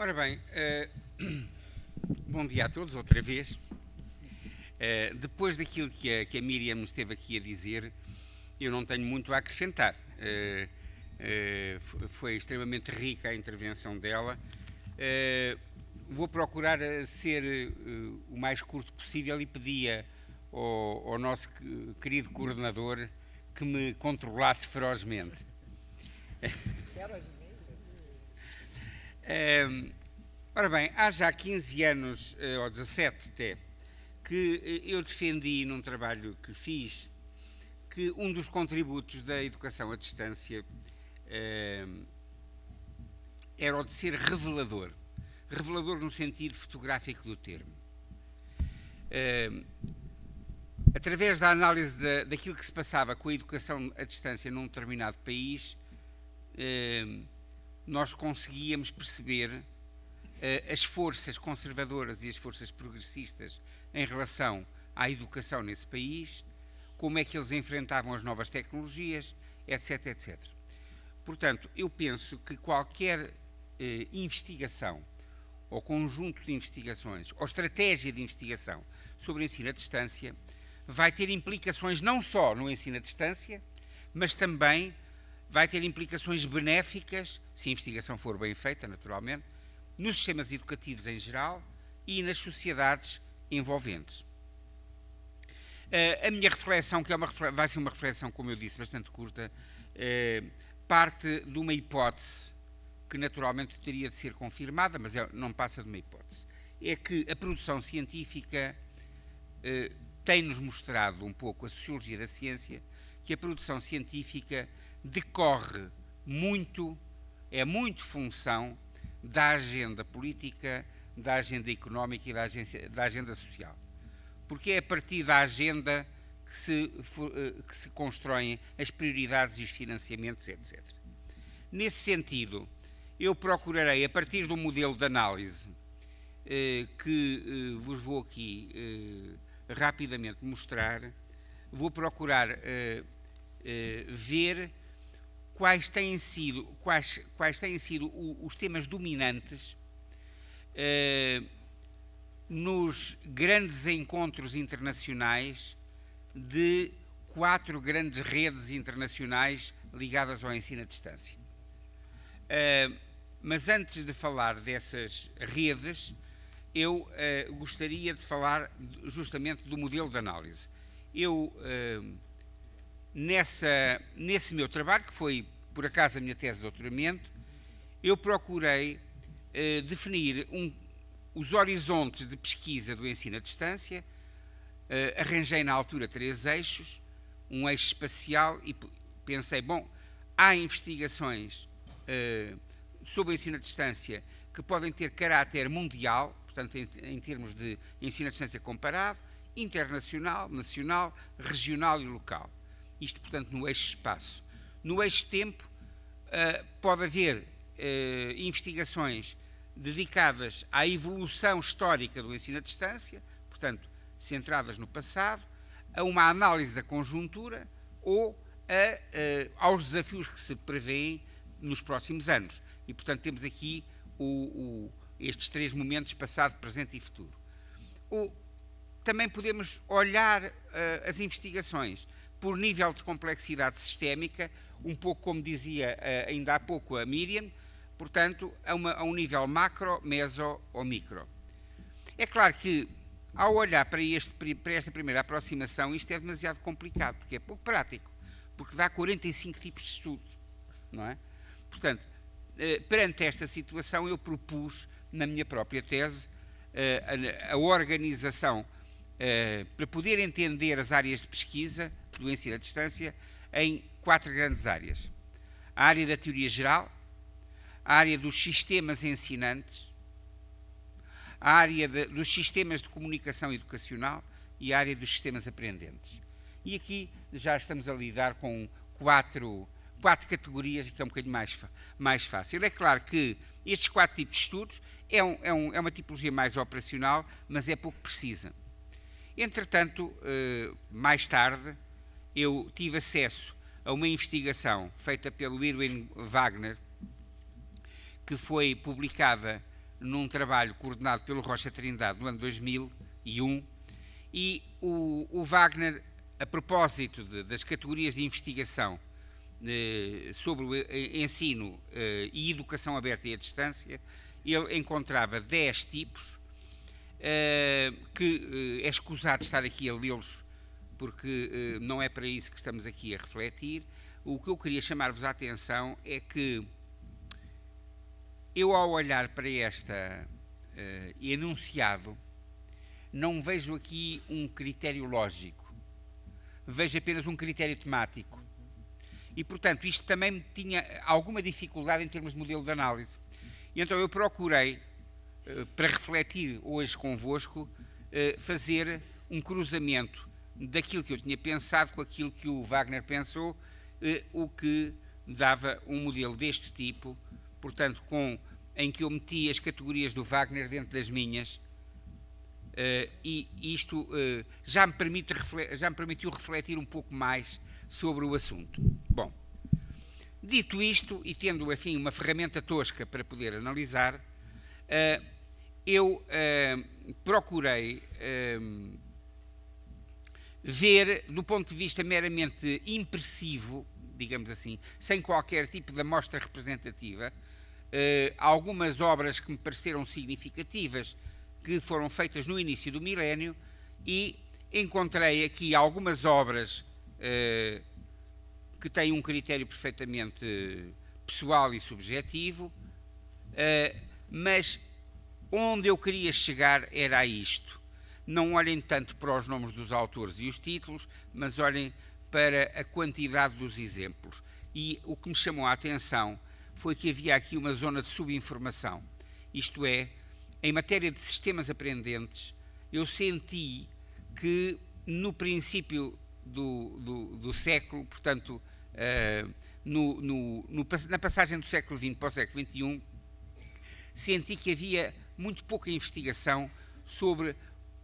Ora bem, bom dia a todos, outra vez. Depois daquilo que a Miriam me esteve aqui a dizer, eu não tenho muito a acrescentar. Foi extremamente rica a intervenção dela. Vou procurar ser o mais curto possível e pedia ao nosso querido coordenador que me controlasse ferozmente. Ora bem, há já 15 anos, ou 17 até, que eu defendi num trabalho que fiz que um dos contributos da educação à distância era o de ser revelador. Revelador no sentido fotográfico do termo. Através da análise daquilo que se passava com a educação à distância num determinado país, nós conseguíamos perceber as forças conservadoras e as forças progressistas em relação à educação nesse país, como é que eles enfrentavam as novas tecnologias, etc, etc. Portanto, eu penso que qualquer investigação, ou conjunto de investigações, ou estratégia de investigação sobre o ensino à distância, vai ter implicações não só no ensino à distância, mas também vai ter implicações benéficas, se a investigação for bem feita, naturalmente, nos sistemas educativos em geral e nas sociedades envolventes. A minha reflexão, que vai ser uma reflexão, como eu disse, bastante curta, parte de uma hipótese que naturalmente teria de ser confirmada, mas não passa de uma hipótese. É que a produção científica tem-nos mostrado um pouco, a sociologia da ciência, que a produção científica decorre muito, é muito função da agenda política, da agenda económica e da agenda social. Porque é a partir da agenda que se constroem as prioridades e os financiamentos, etc. Nesse sentido, eu procurarei, a partir do modelo de análise que vos vou aqui rapidamente mostrar, vou procurar ver quais têm sido os temas dominantes nos grandes encontros internacionais de 4 grandes redes internacionais ligadas ao ensino à distância. Mas antes de falar dessas redes, eu gostaria de falar justamente do modelo de análise. Eu, nesse meu trabalho, que foi, por acaso, a minha tese de doutoramento, eu procurei definir os horizontes de pesquisa do ensino à distância, arranjei na altura 3 eixos, um eixo espacial, e pensei, bom, há investigações sobre o ensino à distância que podem ter caráter mundial, portanto, em termos de ensino à distância comparado, internacional, nacional, regional e local. Isto, portanto, no eixo espaço. No eixo tempo, pode haver investigações dedicadas à evolução histórica do ensino à distância, portanto, centradas no passado, a uma análise da conjuntura ou aos desafios que se prevêem nos próximos anos. E, portanto, temos aqui estes 3 momentos, passado, presente e futuro. Também podemos olhar as investigações por nível de complexidade sistémica, um pouco como dizia ainda há pouco a Miriam, portanto, a um nível macro, meso ou micro. É claro que, ao olhar para esta primeira aproximação, isto é demasiado complicado, porque é pouco prático, porque dá 45 tipos de estudo, não é? Portanto, perante esta situação, eu propus, na minha própria tese, a organização para poder entender as áreas de pesquisa do ensino à distância em 4 grandes áreas. A área da teoria geral, a área dos sistemas ensinantes, a área dos sistemas de comunicação educacional e a área dos sistemas aprendentes. E aqui já estamos a lidar com 4 categorias, que é um bocadinho mais fácil. É claro que estes 4 tipos de estudos é uma tipologia mais operacional, mas é pouco precisa. Entretanto, mais tarde, eu tive acesso a uma investigação feita pelo Irwin Wagner, que foi publicada num trabalho coordenado pelo Rocha Trindade no ano 2001, e o Wagner, a propósito das categorias de investigação sobre o ensino e educação aberta e à distância, ele encontrava 10 tipos, que é escusado estar aqui a lê-los, porque não é para isso que estamos aqui a refletir. O que eu queria chamar-vos a atenção é que eu, ao olhar para este enunciado, não vejo aqui um critério lógico, vejo apenas um critério temático. E, portanto, isto também me tinha alguma dificuldade em termos de modelo de análise. E então eu procurei, para refletir hoje convosco, fazer um cruzamento daquilo que eu tinha pensado com aquilo que o Wagner pensou, o que dava um modelo deste tipo, portanto, em que eu meti as categorias do Wagner dentro das minhas, e isto já me permitiu refletir um pouco mais sobre o assunto. Bom, dito isto, e tendo, enfim, uma ferramenta tosca para poder analisar, eu procurei ver, do ponto de vista meramente impressivo, digamos assim, sem qualquer tipo de amostra representativa, algumas obras que me pareceram significativas, que foram feitas no início do milénio, e encontrei aqui algumas obras que têm um critério perfeitamente pessoal e subjetivo, mas onde eu queria chegar era a isto. Não olhem tanto para os nomes dos autores e os títulos, mas olhem para a quantidade dos exemplos. E o que me chamou a atenção foi que havia aqui uma zona de subinformação. Isto é, em matéria de sistemas aprendentes, eu senti que no princípio do século, portanto, na passagem do século XX para o século XXI, senti que havia muito pouca investigação sobre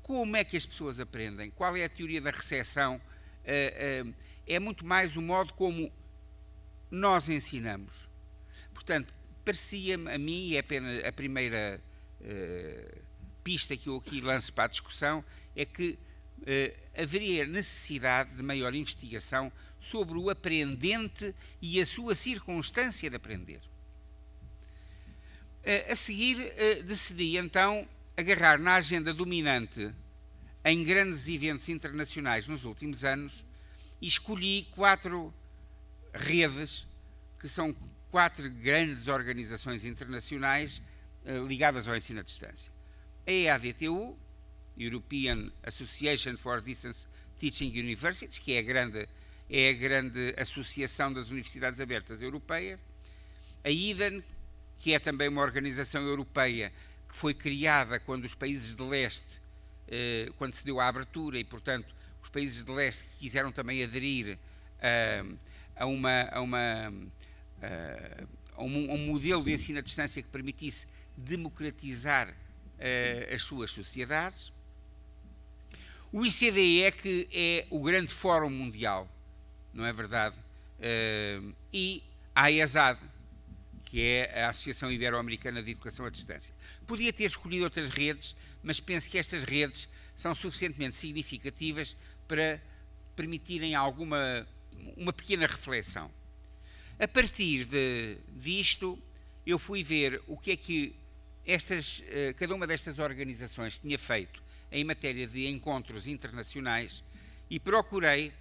como é que as pessoas aprendem, qual é a teoria da recepção. É muito mais o modo como nós ensinamos. Portanto, parecia-me a mim, e é apenas a primeira pista que eu aqui lanço para a discussão, é que haveria necessidade de maior investigação sobre o aprendente e a sua circunstância de aprender. A seguir, decidi então agarrar na agenda dominante em grandes eventos internacionais nos últimos anos e escolhi 4 redes, que são 4 grandes organizações internacionais ligadas ao ensino à distância. A EADTU, European Association for Distance Teaching Universities, que é a grande associação das universidades abertas europeias. A IDEN, que é também uma organização europeia que foi criada quando os países de leste, quando se deu a abertura, e portanto os países de leste quiseram também aderir a um modelo de ensino à distância que permitisse democratizar as suas sociedades. O ICDE, que é o grande fórum mundial, não é verdade? E a ESAD, que é a Associação Ibero-Americana de Educação à Distância. Podia ter escolhido outras redes, mas penso que estas redes são suficientemente significativas para permitirem uma pequena reflexão. A partir disto, eu fui ver o que é que cada uma destas organizações tinha feito em matéria de encontros internacionais e procurei,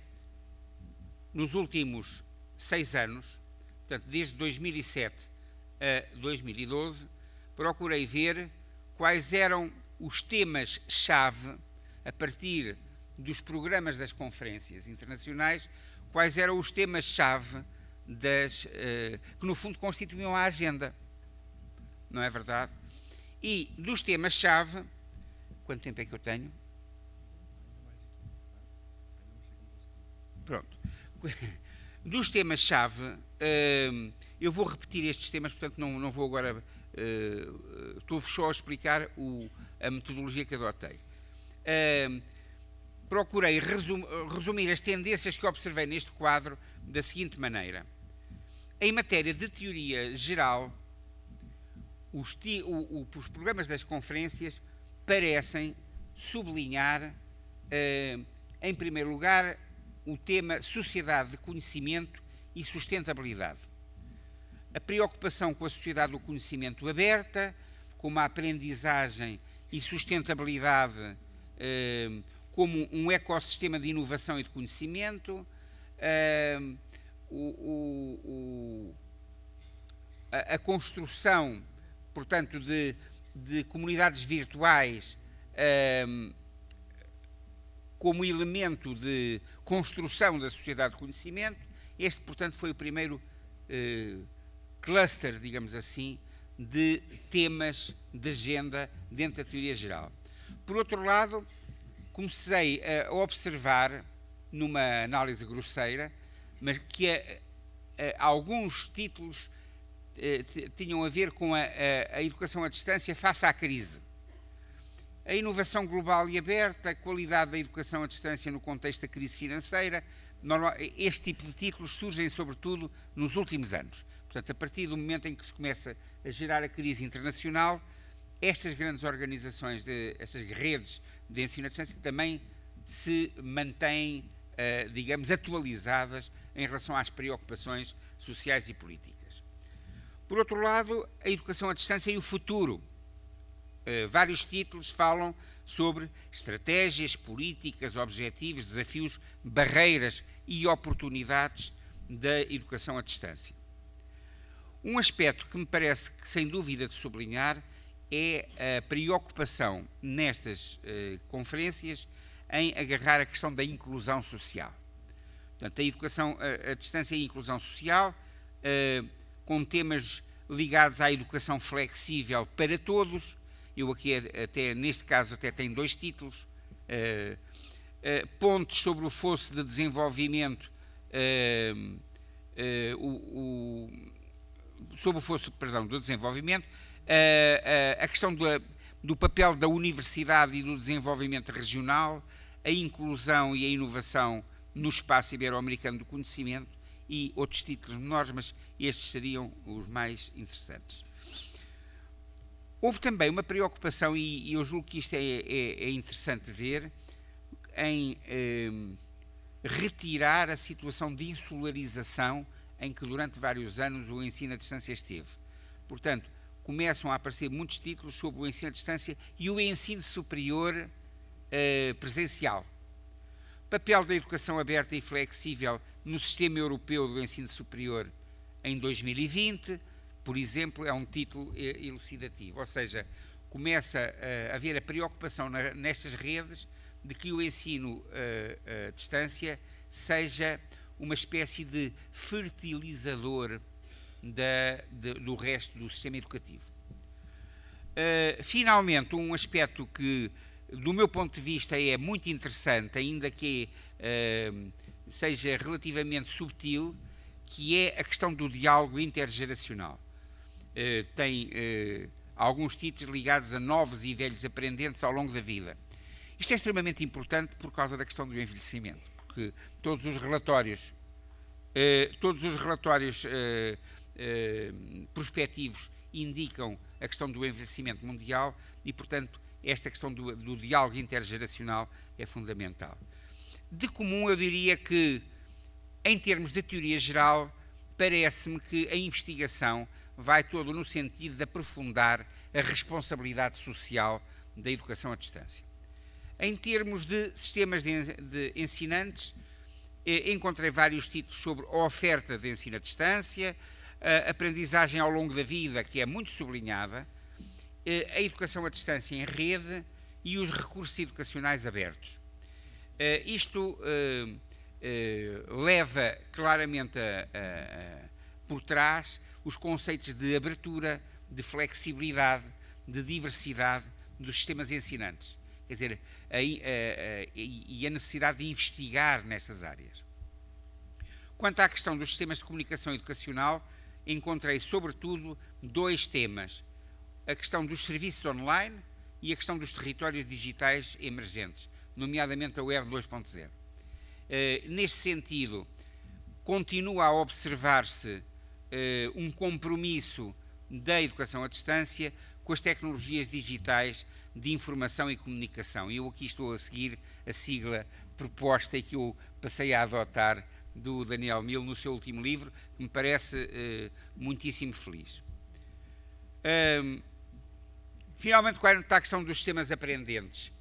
nos últimos 6 anos, portanto, desde 2007 a 2012, procurei ver quais eram os temas-chave, a partir dos programas das conferências internacionais, quais eram os temas-chave que no fundo constituíam a agenda, não é verdade? E dos temas-chave, quanto tempo é que eu tenho? Pronto. Dos temas-chave, eu vou repetir estes temas, portanto não vou agora, estou só a explicar a metodologia que adotei. Procurei resumir as tendências que observei neste quadro da seguinte maneira. Em matéria de teoria geral, os programas das conferências parecem sublinhar, em primeiro lugar, o tema sociedade de conhecimento e sustentabilidade. A preocupação com a sociedade do conhecimento aberta, com uma aprendizagem e sustentabilidade como um ecossistema de inovação e de conhecimento, a construção, portanto, de comunidades virtuais como elemento de construção da sociedade de conhecimento. Este, portanto, foi o primeiro cluster, digamos assim, de temas de agenda dentro da teoria geral. Por outro lado, comecei a observar, numa análise grosseira, mas que alguns títulos tinham a ver com a educação à distância face à crise. A inovação global e aberta, a qualidade da educação à distância no contexto da crise financeira. Este tipo de títulos surgem sobretudo nos últimos anos. Portanto, a partir do momento em que se começa a gerar a crise internacional, estas grandes organizações, estas redes de ensino à distância também se mantêm, digamos, atualizadas em relação às preocupações sociais e políticas. Por outro lado, a educação à distância e o futuro. Vários títulos falam sobre estratégias, políticas, objetivos, desafios, barreiras e oportunidades da educação à distância. Um aspecto que me parece que, sem dúvida de sublinhar, é a preocupação nestas conferências em agarrar a questão da inclusão social. Portanto, a educação à distância e a inclusão social, com temas ligados à educação flexível para todos. Eu aqui, até neste caso, até tenho 2 títulos. Pontos sobre o fosso de desenvolvimento, sobre o fosso, perdão, do desenvolvimento, a questão do papel da universidade e do desenvolvimento regional, a inclusão e a inovação no espaço ibero-americano do conhecimento e outros títulos menores, mas estes seriam os mais interessantes. Houve também uma preocupação, e eu julgo que isto é interessante ver, em retirar a situação de insularização em que durante vários anos o ensino à distância esteve. Portanto, começam a aparecer muitos títulos sobre o ensino à distância e o ensino superior presencial. Papel da educação aberta e flexível no sistema europeu do ensino superior em 2020, por exemplo, é um título elucidativo, ou seja, começa a haver a preocupação nestas redes de que o ensino à distância seja uma espécie de fertilizador do resto do sistema educativo. Finalmente, um aspecto que, do meu ponto de vista, é muito interessante, ainda que seja relativamente subtil, que é a questão do diálogo intergeracional. Tem alguns títulos ligados a novos e velhos aprendentes ao longo da vida. Isto é extremamente importante por causa da questão do envelhecimento, porque todos os relatórios prospectivos indicam a questão do envelhecimento mundial e, portanto, esta questão do diálogo intergeracional é fundamental. De comum, eu diria que, em termos de teoria geral, parece-me que a investigação vai todo no sentido de aprofundar a responsabilidade social da educação à distância. Em termos de sistemas de ensinantes, encontrei vários títulos sobre a oferta de ensino à distância, a aprendizagem ao longo da vida, que é muito sublinhada, a educação à distância em rede e os recursos educacionais abertos. Isto leva claramente por trás os conceitos de abertura, de flexibilidade, de diversidade dos sistemas ensinantes. Quer dizer, e a necessidade de investigar nestas áreas. Quanto à questão dos sistemas de comunicação educacional, encontrei, sobretudo, 2 temas. A questão dos serviços online e a questão dos territórios digitais emergentes, nomeadamente a Web 2.0. Neste sentido, continua a observar-se um compromisso da educação à distância com as tecnologias digitais de informação e comunicação. E eu aqui estou a seguir a sigla proposta e que eu passei a adotar do Daniel Mill no seu último livro, que me parece muitíssimo feliz. Finalmente, quanto à questão dos sistemas aprendentes,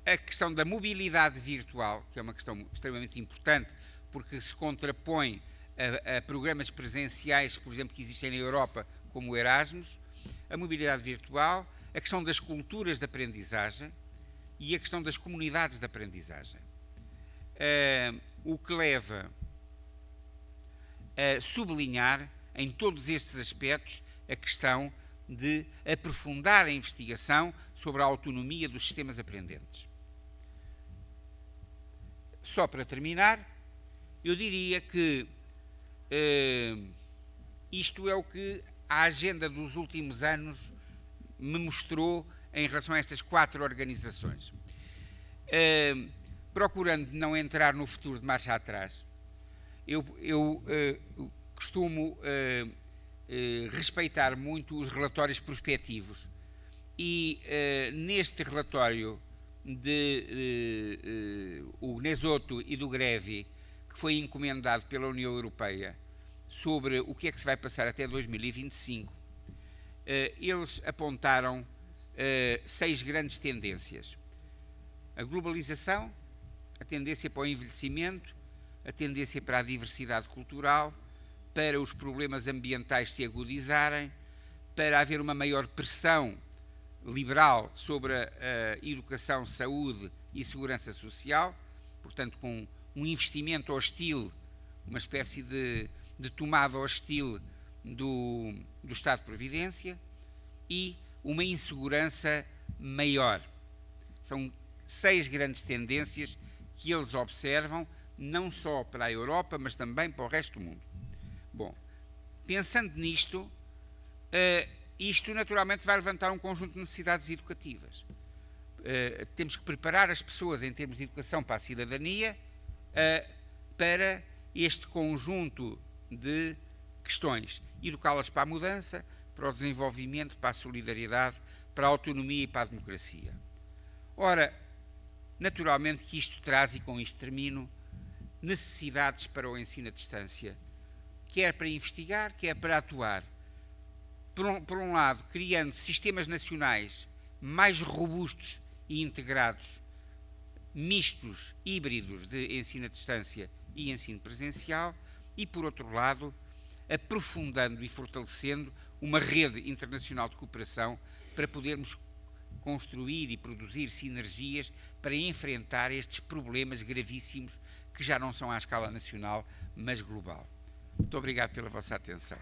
a questão da mobilidade virtual, que é uma questão extremamente importante, porque se contrapõe a programas presenciais, por exemplo, que existem na Europa, como o Erasmus, a mobilidade virtual, a questão das culturas de aprendizagem e a questão das comunidades de aprendizagem. O que leva a sublinhar, em todos estes aspectos, a questão de aprofundar a investigação sobre a autonomia dos sistemas aprendentes. Só para terminar, eu diria que isto é o que a agenda dos últimos anos me mostrou em relação a estas 4 organizações. Procurando não entrar no futuro de marcha atrás, eu costumo respeitar muito os relatórios prospectivos e neste relatório de o Nesotto e do Grevi, que foi encomendado pela União Europeia sobre o que é que se vai passar até 2025, eles apontaram 6 grandes tendências: a globalização, a tendência para o envelhecimento, a tendência para a diversidade cultural, para os problemas ambientais se agudizarem, para haver uma maior pressão liberal sobre a educação, saúde e segurança social, portanto com um investimento hostil, uma espécie de tomada hostil do Estado de Previdência, e uma insegurança maior. São 6 grandes tendências que eles observam, não só para a Europa, mas também para o resto do mundo. Bom, pensando nisto, isto naturalmente vai levantar um conjunto de necessidades educativas. Temos que preparar as pessoas em termos de educação para a cidadania, para este conjunto de questões. Educá-las para a mudança, para o desenvolvimento, para a solidariedade, para a autonomia e para a democracia. Ora, naturalmente que isto traz, e com isto termino, necessidades para o ensino à distância, quer para investigar, quer para atuar. Por um lado, criando sistemas nacionais mais robustos e integrados, mistos, híbridos de ensino à distância e ensino presencial, e, por outro lado, aprofundando e fortalecendo uma rede internacional de cooperação para podermos construir e produzir sinergias para enfrentar estes problemas gravíssimos que já não são à escala nacional, mas global. Muito obrigado pela vossa atenção.